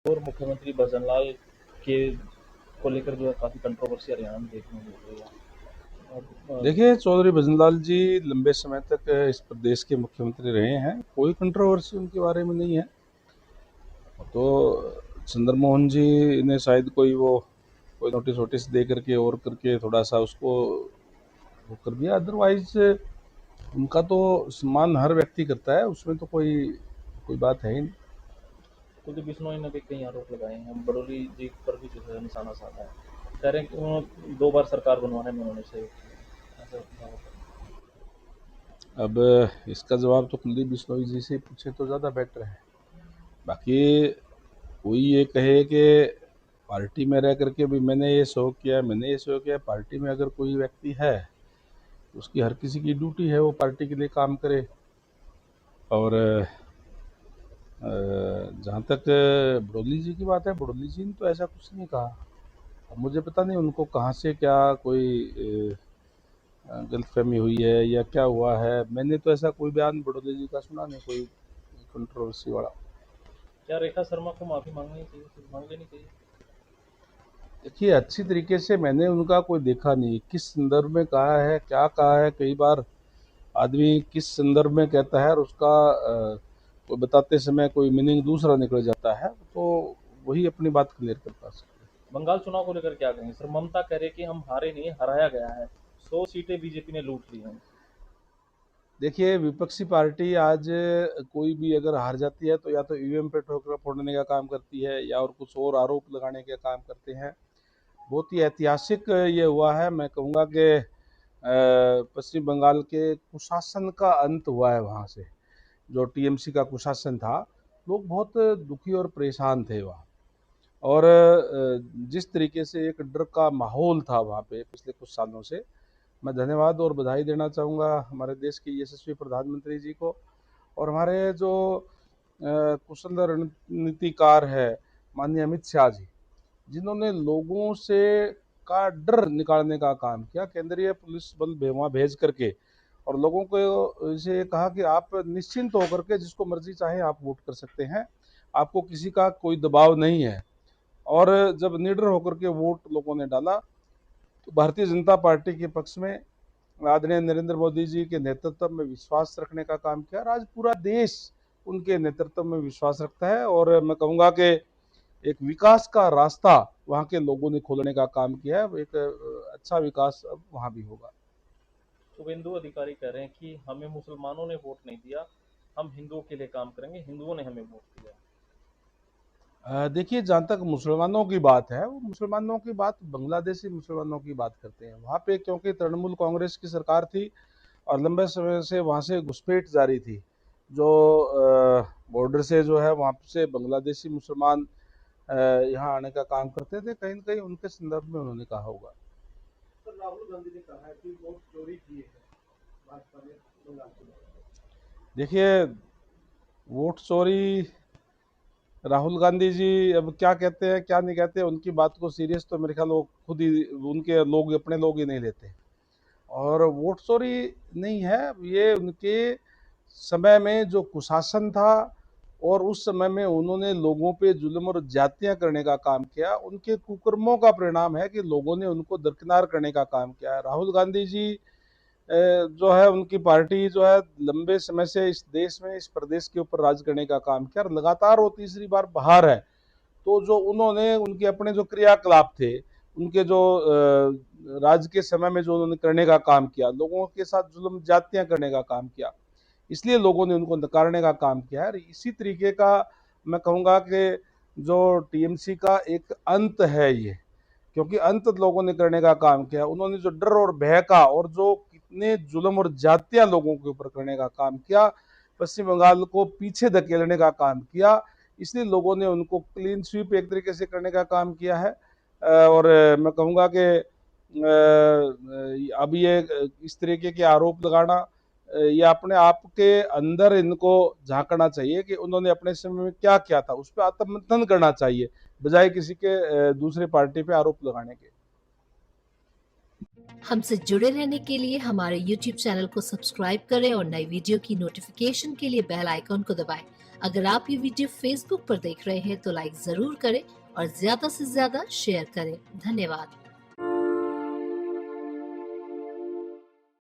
और मुख्यमंत्री भजनलाल के को लेकर जो है काफ़ी कंट्रोवर्सी हरियाणा में देखने को मिल रही है। देखिए, चौधरी भजनलाल जी लंबे समय तक इस प्रदेश के मुख्यमंत्री रहे हैं, कोई कंट्रोवर्सी उनके बारे में नहीं है। तो चंद्रमोहन जी ने शायद कोई नोटिस वोटिस दे करके और करके थोड़ा सा उसको वो कर दिया, अदरवाइज उनका तो सम्मान हर व्यक्ति करता है, उसमें तो कोई बात है ही नहीं। कुलदीप बिश्नोई ने भी कई आरोप लगाए हैं, बड़ोली जी पर भी जो है निशाना साधा है, कह रहे हैं कि उन्होंने 2 बार सरकार बनवाने में उन्होंने सहयोग किया। ऐसा दावा कर अब इसका जवाब तो कुलदीप बिश्नोई जी से पूछे तो ज़्यादा बेटर है। बाकी कोई ये कहे कि पार्टी में रह करके भी मैंने ये शो किया, पार्टी में अगर कोई व्यक्ति है तो उसकी हर किसी की ड्यूटी है वो पार्टी के लिए काम करे। और जहाँ तक बड़ोली जी की बात है, बड़ोली जी ने तो ऐसा कुछ नहीं कहा। अब मुझे पता नहीं उनको कहाँ से क्या कोई गलतफहमी हुई है या क्या हुआ है। मैंने तो ऐसा कोई बयान बड़ोली जी का सुना नहीं, कोई कंट्रोवर्सी वाला। क्या रेखा शर्मा को माफ़ी मांगनी चाहिए, मांग लेनी चाहिए? देखिए, अच्छी तरीके से मैंने उनका कोई देखा नहीं, किस संदर्भ में कहा है, क्या कहा है। कई बार आदमी किस संदर्भ में कहता है और उसका कोई बताते समय कोई मीनिंग दूसरा निकल जाता है, तो वही अपनी बात क्लियर कर पा सकते हैं। बंगाल चुनाव को लेकर क्या कहेंगे सर? ममता कह रहे कि हम हारे नहीं, हराया गया है, 100 सीटें बीजेपी ने लूट ली हैं। देखिए, विपक्षी पार्टी आज कोई भी अगर हार जाती है तो या तो ईवीएम पे ठोकर फोड़ने का काम करती है या और कुछ और आरोप लगाने का काम करते हैं। बहुत ही ऐतिहासिक ये हुआ है। मैं कहूँगा कि पश्चिम बंगाल के कुशासन का अंत हुआ है। वहाँ से जो टीएमसी का कुशासन था, लोग बहुत दुखी और परेशान थे वहाँ। और जिस तरीके से एक डर का माहौल था वहाँ पे पिछले कुछ सालों से, मैं धन्यवाद और बधाई देना चाहूँगा हमारे देश के यशस्वी प्रधानमंत्री जी को और हमारे जो कुशल रणनीतिकार है माननीय अमित शाह जी, जिन्होंने लोगों से का डर निकालने का काम किया, केंद्रीय पुलिस बल वहाँ भेज करके और लोगों को इसे कहा कि आप निश्चिंत होकर के जिसको मर्जी चाहे आप वोट कर सकते हैं, आपको किसी का कोई दबाव नहीं है। और जब निडर होकर के वोट लोगों ने डाला तो भारतीय जनता पार्टी के पक्ष में आदरणीय नरेंद्र मोदी जी के नेतृत्व में विश्वास रखने का काम किया और आज पूरा देश उनके नेतृत्व में विश्वास रखता है। और मैं कहूँगा कि एक विकास का रास्ता वहाँ के लोगों ने खोलने का काम किया है। एक अच्छा विकास अब वहाँ भी होगा। शुभेंदु अधिकारी कह रहे हैं कि हमें मुसलमानों ने वोट नहीं दिया, हम हिंदुओं के लिए काम करेंगे, हिंदुओं ने हमें वोट दिया। देखिए, जहाँ तक मुसलमानों की बात है, वो मुसलमानों की बात बांग्लादेशी मुसलमानों की बात करते हैं। वहाँ पे क्योंकि तृणमूल कांग्रेस की सरकार थी और लंबे समय से वहाँ से घुसपैठ जारी थी, जो बॉर्डर से जो है वहाँ से बांग्लादेशी मुसलमान यहाँ आने का काम करते थे। कहीं न कहीं उनके संदर्भ में उन्होंने कहा होगा। सर, राहुल गांधी ने कहा है कि वोट चोरी की है भाजपा ने बंगाल चुनाव। देखिए, वोट चोरी राहुल गांधी जी अब क्या कहते हैं क्या नहीं कहते, उनकी बात को सीरियस तो मेरे ख्याल वो खुद ही उनके लोग अपने लोग ही नहीं लेते। और वोट चोरी नहीं है, ये उनके समय में जो कुशासन था और उस समय में उन्होंने लोगों पे जुल्म और ज्यादतियां करने का काम किया, उनके कुकर्मों का परिणाम है कि लोगों ने उनको दरकिनार करने का काम किया है। राहुल गांधी जी जो है उनकी पार्टी जो है लंबे समय से इस देश में इस प्रदेश के ऊपर राज करने का काम किया और लगातार वो तीसरी बार बाहर है। तो जो उन्होंने उनके अपने जो क्रियाकलाप थे, उनके जो राज के समय में जो उन्होंने करने का काम किया, लोगों के साथ जुल्म ज्यादतियां करने का काम किया, इसलिए लोगों ने उनको नकारने का काम किया है। इसी तरीके का मैं कहूँगा कि जो टीएमसी का एक अंत है ये, क्योंकि अंत लोगों ने करने का काम किया। उन्होंने जो डर और भय का और जो कितने जुल्म और ज्यादतियां लोगों के ऊपर करने का काम किया, पश्चिम बंगाल को पीछे धकेलने का काम किया, इसलिए लोगों ने उनको क्लीन स्वीप एक तरीके से करने का काम किया है। और मैं कहूँगा कि अब ये इस तरीके के आरोप लगाना या अपने आप के अंदर इनको झांकना चाहिए कि उन्होंने अपने समय में क्या किया था, उस पर आत्ममंथन करना चाहिए, बजाय किसी के दूसरे पार्टी पे आरोप लगाने के। हमसे जुड़े रहने के लिए हमारे YouTube चैनल को सब्सक्राइब करें और नई वीडियो की नोटिफिकेशन के लिए बेल आइकॉन को दबाएं। अगर आप ये वीडियो Facebook पर देख रहे हैं तो लाइक जरूर करें और ज्यादा से ज्यादा शेयर करें। धन्यवाद।